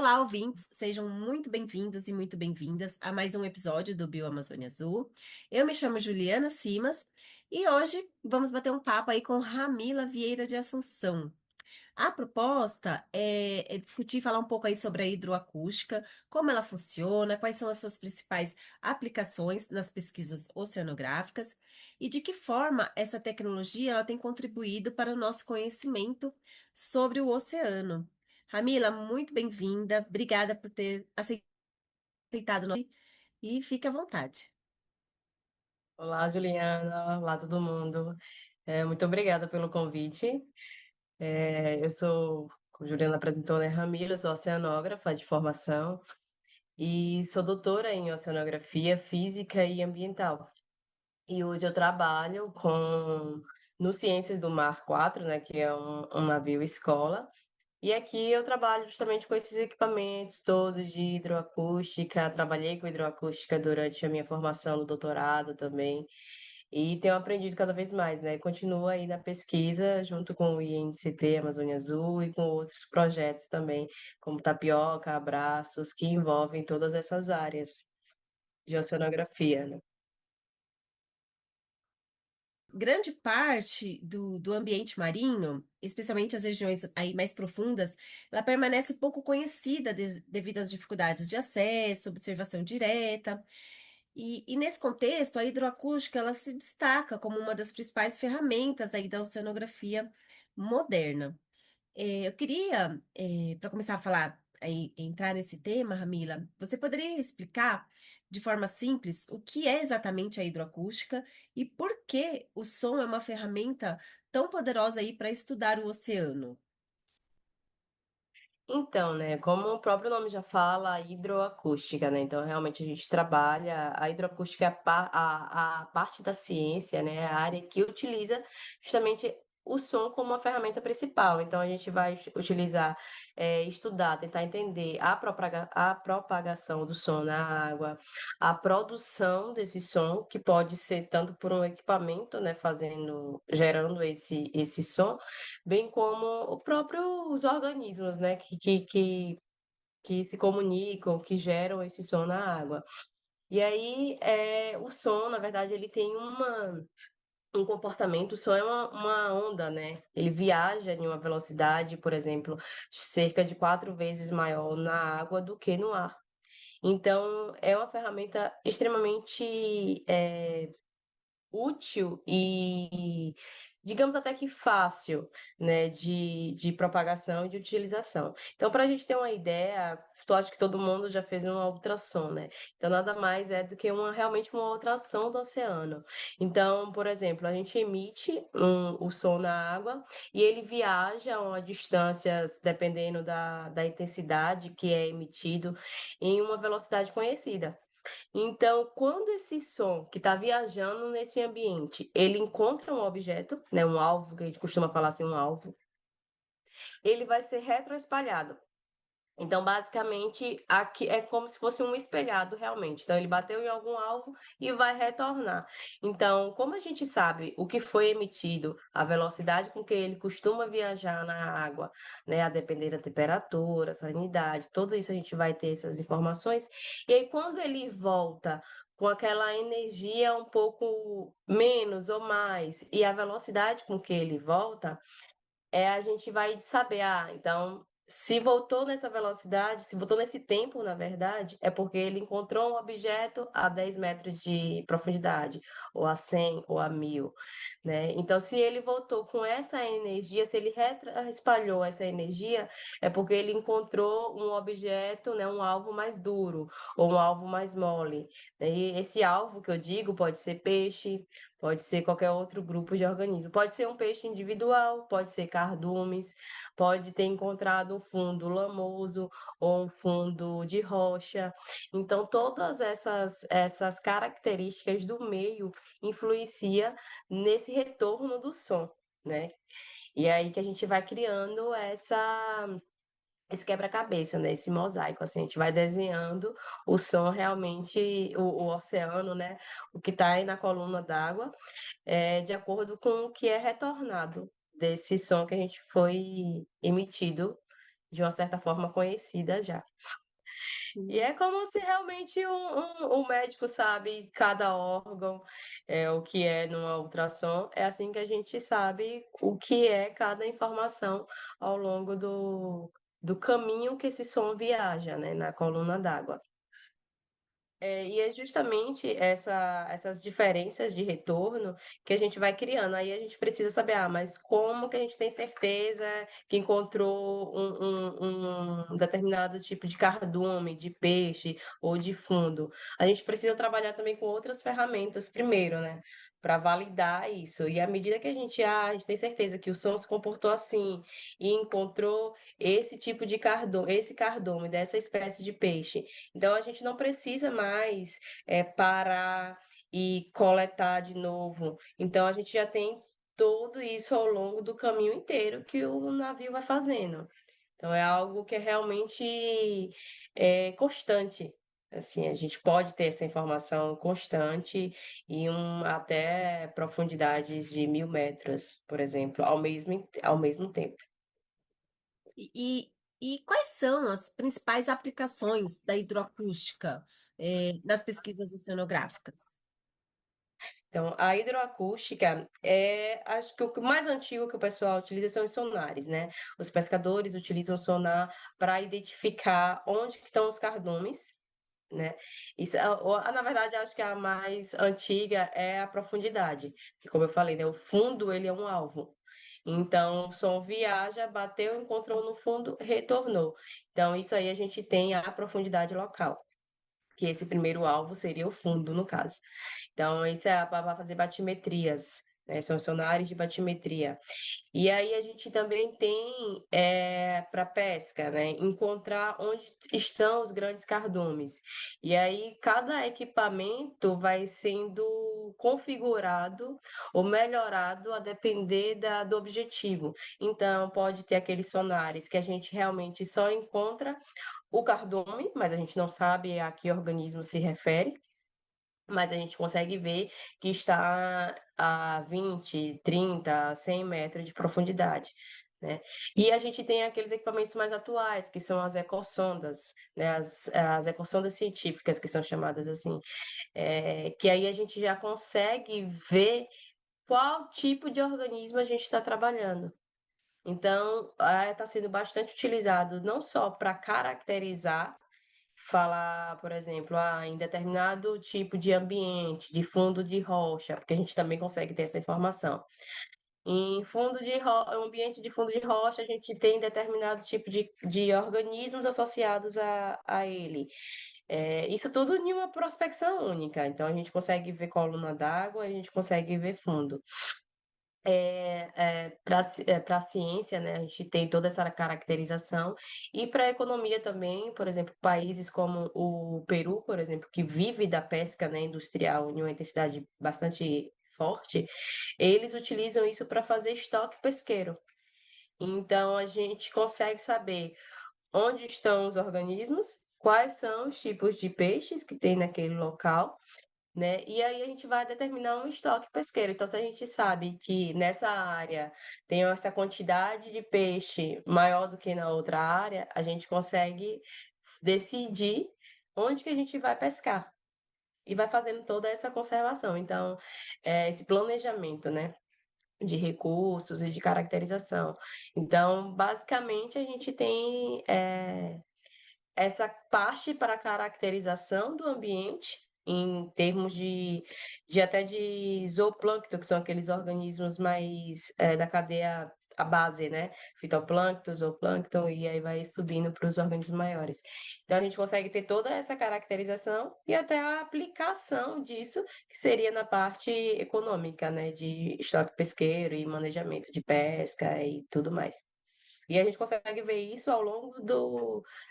Olá, ouvintes! Sejam muito bem-vindos e muito bem-vindas a mais um episódio do Bioamazônia Azul. Eu me chamo Juliana Simas e hoje vamos bater um papo aí com Ramila Vieira de Assunção. A proposta é discutir, falar um pouco aí sobre a hidroacústica, como ela funciona, quais são as suas principais aplicações nas pesquisas oceanográficas e de que forma essa tecnologia ela tem contribuído para o nosso conhecimento sobre o oceano. Ramila, muito bem-vinda. Obrigada por ter aceitado o nosso e fique à vontade. Olá, Juliana. Olá, todo mundo. Muito obrigada pelo convite. Eu sou, como a Juliana apresentou, né, Ramila, sou oceanógrafa de formação e sou doutora em oceanografia física e ambiental. E hoje eu trabalho no Ciências do Mar 4, né, que é um navio escola. E aqui eu trabalho justamente com esses equipamentos todos de hidroacústica. Trabalhei com hidroacústica durante a minha formação no doutorado também. E tenho aprendido cada vez mais, né? Continuo aí na pesquisa junto com o INCT Amazônia Azul e com outros projetos também, como Tapioca, Abraços, que envolvem todas essas áreas de oceanografia, né? Grande parte do ambiente marinho, especialmente as regiões aí mais profundas, ela permanece pouco conhecida devido às dificuldades de acesso, observação direta. E nesse contexto, a hidroacústica ela se destaca como uma das principais ferramentas aí da oceanografia moderna. Eu queria, para começar a falar, entrar nesse tema, Ramila, você poderia explicar de forma simples o que é exatamente a hidroacústica e por que o som é uma ferramenta tão poderosa aí para estudar o oceano? Então, né, como o próprio nome já fala, a hidroacústica, né? Então, realmente a gente trabalha, a hidroacústica é a parte da ciência, né? A área que utiliza justamente o som como uma ferramenta principal. Então, a gente vai utilizar, estudar, tentar entender a propagação do som na água, a produção desse som, que pode ser tanto por um equipamento, né, gerando esse som, bem como o próprio os organismos, né, que se comunicam, que geram esse som na água. E aí, o som, na verdade, ele tem um comportamento, o som é uma onda, né? Ele viaja em uma velocidade, por exemplo, cerca de 4 vezes maior na água do que no ar. Então, é uma ferramenta extremamente útil e, digamos até que fácil, né, de propagação e de utilização. Então, para a gente ter uma ideia, eu acho que todo mundo já fez uma ultrassom, né? Então, nada mais é do que realmente uma ultrassom do oceano. Então, por exemplo, a gente emite o som na água e ele viaja a distâncias, dependendo da intensidade que é emitido, em uma velocidade conhecida. Então, quando esse som que está viajando nesse ambiente, ele encontra um objeto, né, um alvo, que a gente costuma falar assim, um alvo, ele vai ser retroespalhado. Então, basicamente, aqui é como se fosse um espelhado realmente. Então, ele bateu em algum alvo e vai retornar. Então, como a gente sabe o que foi emitido, a velocidade com que ele costuma viajar na água, né, a depender da temperatura, salinidade, tudo isso a gente vai ter essas informações. E aí, quando ele volta com aquela energia um pouco menos ou mais, e a velocidade com que ele volta a gente vai saber, então, se voltou nessa velocidade, se voltou nesse tempo, na verdade, é porque ele encontrou um objeto a 10 metros de profundidade, ou a 100, ou a 1000, né? Então, se ele voltou com essa energia, se ele espalhou essa energia, é porque ele encontrou um objeto, né, um alvo mais duro, ou um alvo mais mole. E esse alvo que eu digo pode ser peixe, pode ser qualquer outro grupo de organismo. Pode ser um peixe individual, pode ser cardumes, pode ter encontrado um fundo lamoso ou um fundo de rocha. Então, todas essas características do meio influencia nesse retorno do som, né? E é aí que a gente vai criando esse quebra-cabeça, né? Esse mosaico, assim, a gente vai desenhando o som realmente, o oceano, né? O que está aí na coluna d'água, de acordo com o que é retornado desse som que a gente foi emitido de uma certa forma conhecida já. E Sim. é como se realmente um médico sabe cada órgão, o que é numa ultrassom, é assim que a gente sabe o que é cada informação ao longo do caminho que esse som viaja, né, na coluna d'água. E é justamente essas diferenças de retorno que a gente vai criando. Aí a gente precisa saber, mas como que a gente tem certeza que encontrou um determinado tipo de cardume, de peixe ou de fundo? A gente precisa trabalhar também com outras ferramentas primeiro, né? Para validar isso. E à medida que a gente tem certeza que o som se comportou assim e encontrou esse tipo de cardume, esse cardume dessa espécie de peixe. Então, a gente não precisa mais parar e coletar de novo. Então, a gente já tem tudo isso ao longo do caminho inteiro que o navio vai fazendo. Então, é algo que é realmente constante. Assim, a gente pode ter essa informação constante e até profundidades de 1.000 metros, por exemplo, ao mesmo tempo. E, e quais são as principais aplicações da hidroacústica, nas pesquisas oceanográficas? Então, a hidroacústica acho que o mais antigo que o pessoal utiliza são os sonares, né? Os pescadores utilizam o sonar para identificar onde que estão os cardumes, né? Isso, na verdade, acho que a mais antiga é a profundidade, que, como eu falei, né? O fundo, ele é um alvo. Então, o som viaja, bateu, encontrou no fundo, retornou. Então, isso aí a gente tem a profundidade local, que esse primeiro alvo seria o fundo, no caso. Então, isso é para fazer batimetrias, né? São sonares de batimetria. E aí a gente também tem para pesca, né? Encontrar onde estão os grandes cardumes. E aí cada equipamento vai sendo configurado ou melhorado a depender do objetivo. Então, pode ter aqueles sonares que a gente realmente só encontra o cardume, mas a gente não sabe a que organismo se refere, mas a gente consegue ver que está a 20, 30, 100 metros de profundidade, né? E a gente tem aqueles equipamentos mais atuais, que são as ecossondas, né? As ecossondas científicas, que são chamadas assim, que aí a gente já consegue ver qual tipo de organismo a gente está trabalhando. Então, está sendo bastante utilizado não só para caracterizar, falar, por exemplo, em determinado tipo de ambiente, de fundo de rocha, porque a gente também consegue ter essa informação. Em ambiente de fundo de rocha, a gente tem determinado tipo de organismos associados a ele. Isso tudo em uma prospecção única. Então, a gente consegue ver coluna d'água, a gente consegue ver fundo. Para a ciência, né, a gente tem toda essa caracterização, e para a economia também, por exemplo, países como o Peru, por exemplo, que vive da pesca, né, industrial em uma intensidade bastante forte, eles utilizam isso para fazer estoque pesqueiro. Então, a gente consegue saber onde estão os organismos, quais são os tipos de peixes que tem naquele local, né? E aí a gente vai determinar um estoque pesqueiro. Então, se a gente sabe que nessa área tem essa quantidade de peixe maior do que na outra área, a gente consegue decidir onde que a gente vai pescar e vai fazendo toda essa conservação. Então, esse planejamento, né? De recursos e de caracterização. Então, basicamente, a gente tem essa parte para a caracterização do ambiente, em termos de até de zooplâncton, que são aqueles organismos mais da cadeia, a base, né? Fitoplâncton, zooplâncton, e aí vai subindo para os organismos maiores. Então, a gente consegue ter toda essa caracterização e até a aplicação disso, que seria na parte econômica, né? De estoque pesqueiro e manejamento de pesca e tudo mais. E a gente consegue ver isso ao longo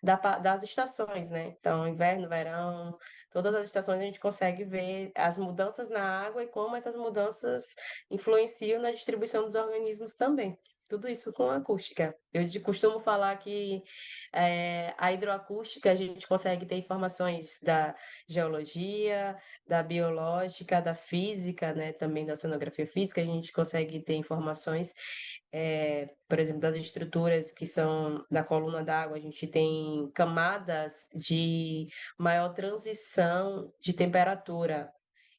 das estações, né? Então, inverno, verão, todas as estações a gente consegue ver as mudanças na água e como essas mudanças influenciam na distribuição dos organismos também. Tudo isso com acústica. Costumo falar que a hidroacústica a gente consegue ter informações da geologia, da biológica, da física, né? Também da oceanografia física, a gente consegue ter informações, por exemplo, das estruturas que são da coluna d'água, a gente tem camadas de maior transição de temperatura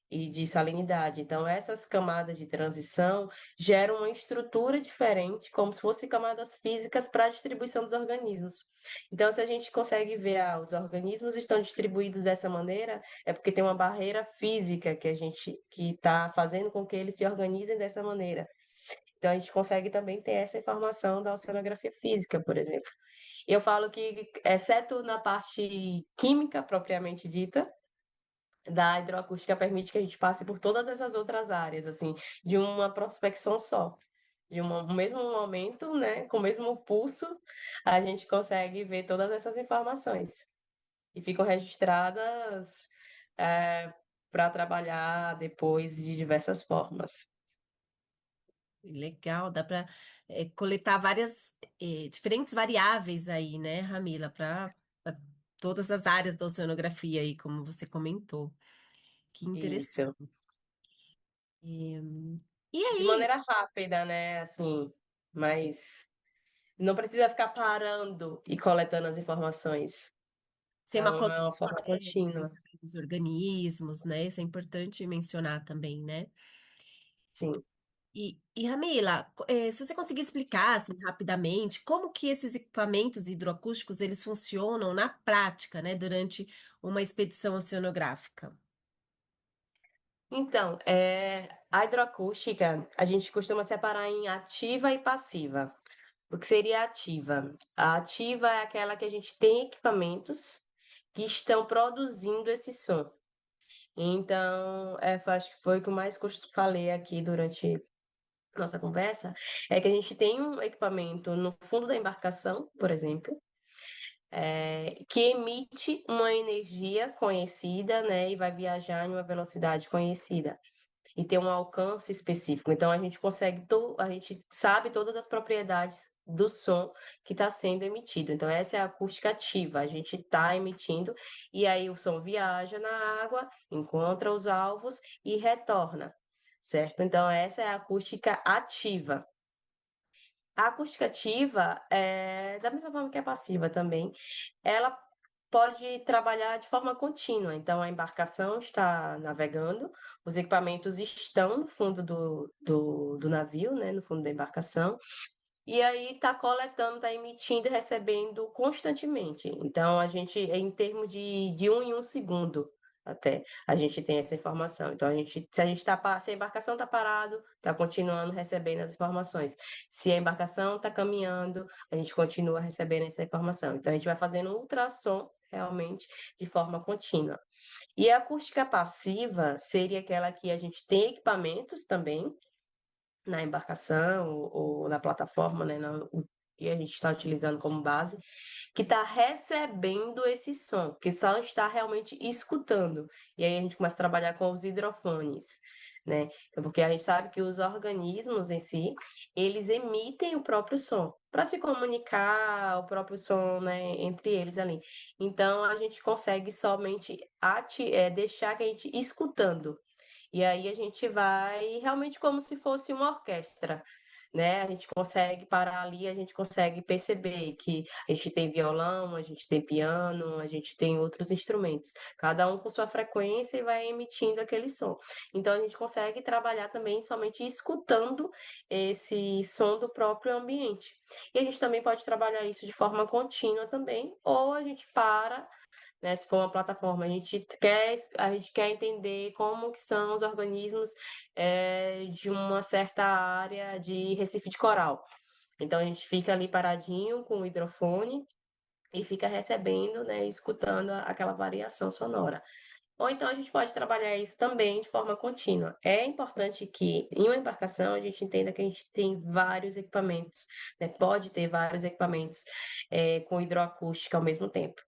e de salinidade. Então, essas camadas de transição geram uma estrutura diferente, como se fossem camadas físicas para a distribuição dos organismos. Então, se a gente consegue ver, os organismos estão distribuídos dessa maneira, é porque tem uma barreira física que está fazendo com que eles se organizem dessa maneira. Então, a gente consegue também ter essa informação da oceanografia física, por exemplo. Eu falo que, exceto na parte química propriamente dita, da hidroacústica permite que a gente passe por todas essas outras áreas, assim, de uma prospecção só. Um mesmo momento, né, com o mesmo pulso, a gente consegue ver todas essas informações. E ficam registradas, para trabalhar depois de diversas formas. Legal, dá para coletar várias, diferentes variáveis aí, né, Ramila, para todas as áreas da oceanografia aí, como você comentou. Que interessante. Isso. E De aí, maneira rápida, né, assim, mas não precisa ficar parando e coletando as informações. sem uma É coleta uma forma contínua. dos organismos, né? Isso é importante mencionar também, né? Sim. E Ramila, se você conseguir explicar assim, rapidamente como que esses equipamentos hidroacústicos eles funcionam na prática, né, durante uma expedição oceanográfica. Então, a hidroacústica, a gente costuma separar em ativa e passiva. O que seria ativa? A ativa é aquela que a gente tem equipamentos que estão produzindo esse som. Então, acho que foi o que eu mais falei aqui durante nossa conversa, é que a gente tem um equipamento no fundo da embarcação, por exemplo, que emite uma energia conhecida, né, e vai viajar em uma velocidade conhecida e ter um alcance específico. Então a gente sabe todas as propriedades do som que está sendo emitido. Então essa é a acústica ativa. A gente está emitindo e aí o som viaja na água, encontra os alvos e retorna, certo? Então essa é a acústica ativa. A acústica ativa, da mesma forma que a passiva também, ela pode trabalhar de forma contínua. Então, a embarcação está navegando, os equipamentos estão no fundo do navio, né, no fundo da embarcação, e aí está coletando, está emitindo e recebendo constantemente. Então, a gente, em termos de um em um segundo, até, a gente tem essa informação. Então, se a embarcação está parado, está continuando recebendo as informações. Se a embarcação está caminhando, a gente continua recebendo essa informação. Então, a gente vai fazendo um ultrassom realmente de forma contínua. E a acústica passiva seria aquela que a gente tem equipamentos também na embarcação ou na plataforma, né, que a gente está utilizando como base, que está recebendo esse som, que só está realmente escutando. E aí a gente começa a trabalhar com os hidrofones, né? Então, porque a gente sabe que os organismos em si, eles emitem o próprio som para se comunicar, o próprio som, né, entre eles ali. Então, a gente consegue somente deixar que a gente escutando. E aí a gente vai realmente como se fosse uma orquestra, né? A gente consegue parar ali, a gente consegue perceber que a gente tem violão, a gente tem piano, a gente tem outros instrumentos, cada um com sua frequência e vai emitindo aquele som. Então a gente consegue trabalhar também somente escutando esse som do próprio ambiente. E a gente também pode trabalhar isso de forma contínua também, ou a gente para, né? Se for uma plataforma, a gente quer entender como que são os organismos, de uma certa área de Recife de Coral. Então a gente fica ali paradinho com o hidrofone e fica recebendo, né, escutando aquela variação sonora. Ou então a gente pode trabalhar isso também de forma contínua. É importante que em uma embarcação a gente entenda que a gente tem vários equipamentos, né? Pode ter vários equipamentos, com hidroacústica ao mesmo tempo.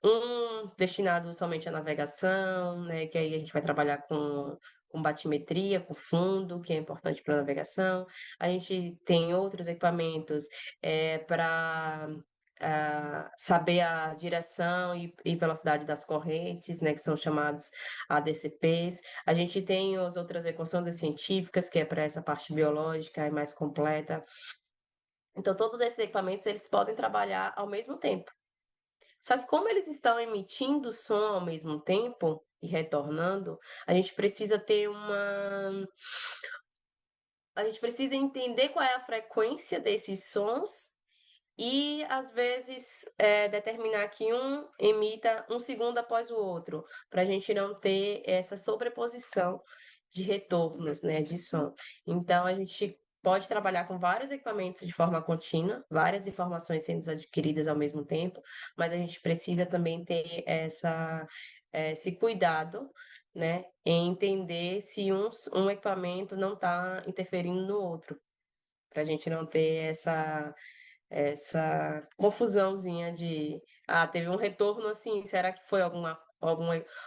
Um destinado somente à navegação, né? Que aí a gente vai trabalhar com com batimetria, com fundo, que é importante para navegação. A gente tem outros equipamentos para saber a direção e velocidade das correntes, né, que são chamados ADCPs. A gente tem as outras equações científicas, que é para essa parte biológica e mais completa. Então, todos esses equipamentos, eles podem trabalhar ao mesmo tempo. Só que como eles estão emitindo som ao mesmo tempo e retornando, a gente precisa ter uma... A gente precisa entender qual é a frequência desses sons e, às vezes, determinar que um emita um segundo após o outro, para a gente não ter essa sobreposição de retornos, né, de som. Então, a gente pode trabalhar com vários equipamentos de forma contínua, várias informações sendo adquiridas ao mesmo tempo, mas a gente precisa também ter esse cuidado, né, em entender se um equipamento não está interferindo no outro, para a gente não ter essa confusãozinha de, teve um retorno assim, será que foi algum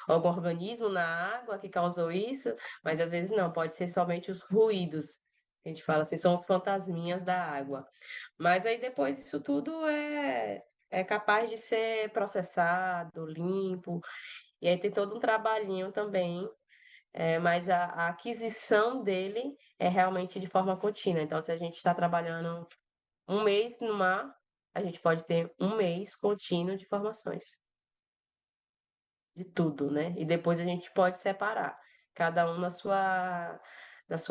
organismo na água que causou isso? Mas às vezes não, pode ser somente os ruídos. A gente fala assim, são os fantasminhas da água. Mas aí depois isso tudo é capaz de ser processado, limpo, e aí tem todo um trabalhinho também, mas a aquisição dele é realmente de forma contínua. Então, se a gente está trabalhando um mês no mar, a gente pode ter um mês contínuo de formações, de tudo, né? E depois a gente pode separar, cada um na sua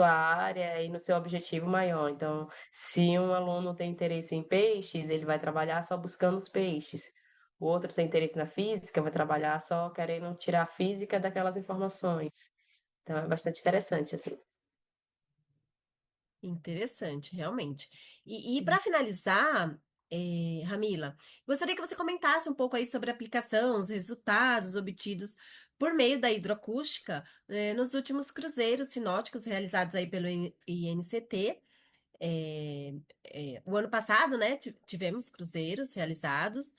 área e no seu objetivo maior. Então, se um aluno tem interesse em peixes, ele vai trabalhar só buscando os peixes. O outro tem interesse na física, vai trabalhar só querendo tirar a física daquelas informações. Então, é bastante interessante, assim. Interessante, realmente. E para finalizar, Ramila, gostaria que você comentasse um pouco aí sobre a aplicação, os resultados obtidos por meio da hidroacústica, nos últimos cruzeiros sinóticos realizados aí pelo INCT. O ano passado, né, tivemos cruzeiros realizados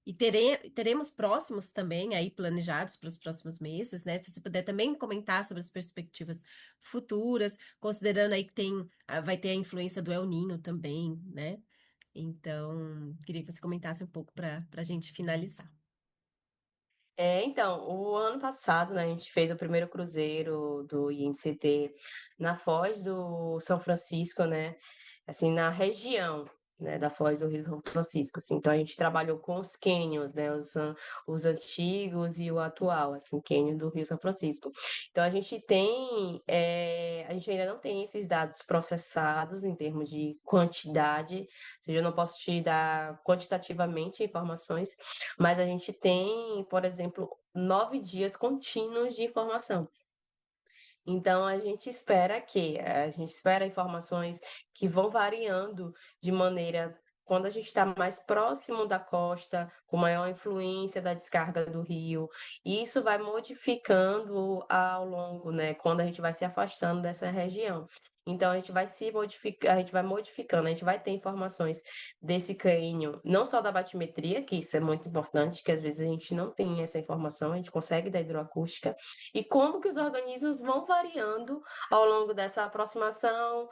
e teremos próximos também aí planejados para os próximos meses, né? Se você puder também comentar sobre as perspectivas futuras, considerando aí que vai ter a influência do El Niño também, né? Então, queria que você comentasse um pouco para a gente finalizar. Então, o ano passado, né, a gente fez o primeiro cruzeiro do INCT na Foz do São Francisco, né, assim, na região, né, da Foz do Rio São Francisco, assim. Então, a gente trabalhou com os cânions, né, os antigos e o atual, assim, cânion do Rio São Francisco. Então, a gente ainda não tem esses dados processados em termos de quantidade, ou seja, eu não posso te dar quantitativamente informações, mas a gente tem, por exemplo, 9 dias contínuos de informação. Então, a gente espera informações que vão variando de maneira. Quando a gente está mais próximo da costa, com maior influência da descarga do rio, e isso vai modificando ao longo, né? Quando a gente vai se afastando dessa região. Então, a gente vai se modificar, a gente vai modificando, a gente vai ter informações desse cânion, não só da batimetria, que isso é muito importante, que às vezes a gente não tem essa informação, a gente consegue da hidroacústica, e como que os organismos vão variando ao longo dessa aproximação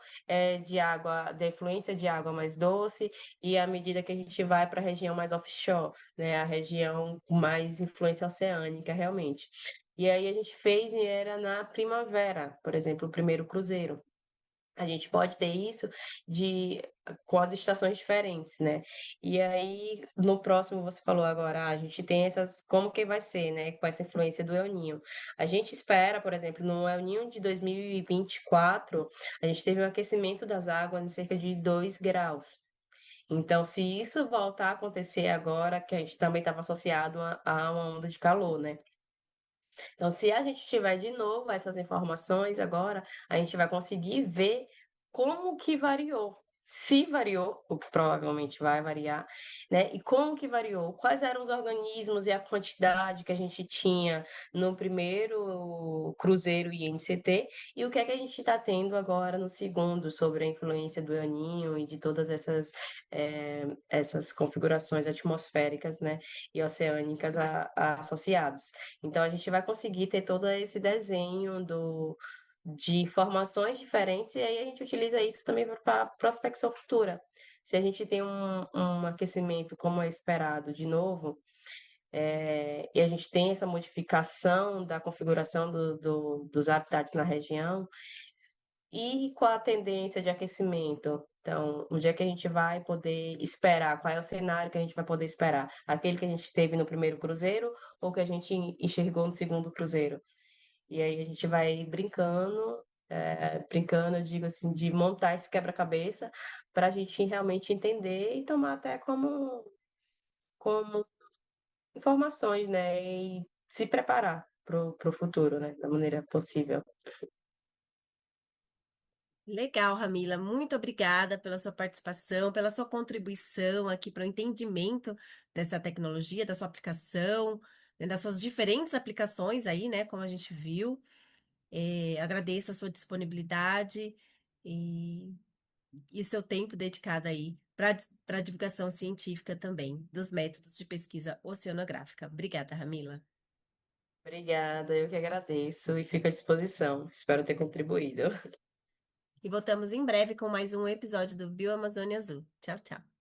de água, da influência de água mais doce, e à medida que a gente vai para a região mais offshore, né, a região com mais influência oceânica, realmente. E aí a gente fez e era na primavera, por exemplo, o primeiro cruzeiro. A gente pode ter isso de com as estações diferentes, né? E aí, no próximo, você falou agora, a gente tem essas, como que vai ser, né? Com essa influência do El Niño. A gente espera, por exemplo, no El Niño de 2024, a gente teve um aquecimento das águas em cerca de 2 graus. Então, se isso voltar a acontecer agora, que a gente também estava associado a uma onda de calor, né? Então, se a gente tiver de novo essas informações agora, a gente vai conseguir ver como que variou. Se variou, o que provavelmente vai variar, né? E como que variou? Quais eram os organismos e a quantidade que a gente tinha no primeiro cruzeiro INCT e o que é que a gente está tendo agora no segundo sobre a influência do El Niño e de todas essas configurações atmosféricas, né? E oceânicas associadas. Então, a gente vai conseguir ter todo esse desenho de informações diferentes, e aí a gente utiliza isso também para prospecção futura. Se a gente tem um aquecimento como é esperado de novo, e a gente tem essa modificação da configuração dos habitats na região, e com a tendência de aquecimento. Então, onde é que a gente vai poder esperar? Qual é o cenário que a gente vai poder esperar? Aquele que a gente teve no primeiro cruzeiro ou que a gente enxergou no segundo cruzeiro? E aí a gente vai brincando, brincando, eu digo assim, de montar esse quebra-cabeça para a gente realmente entender e tomar até como informações, né? E se preparar para o futuro, né? Da maneira possível. Legal, Ramila. Muito obrigada pela sua participação, pela sua contribuição aqui para o entendimento dessa tecnologia, da sua aplicação, né, das suas diferentes aplicações aí, né? Como a gente viu. Agradeço a sua disponibilidade e, e seu tempo dedicado aí para a divulgação científica também dos métodos de pesquisa oceanográfica. Obrigada, Ramila. Obrigada, eu que agradeço e fico à disposição. Espero ter contribuído. E voltamos em breve com mais um episódio do Bioamazônia Azul. Tchau, tchau.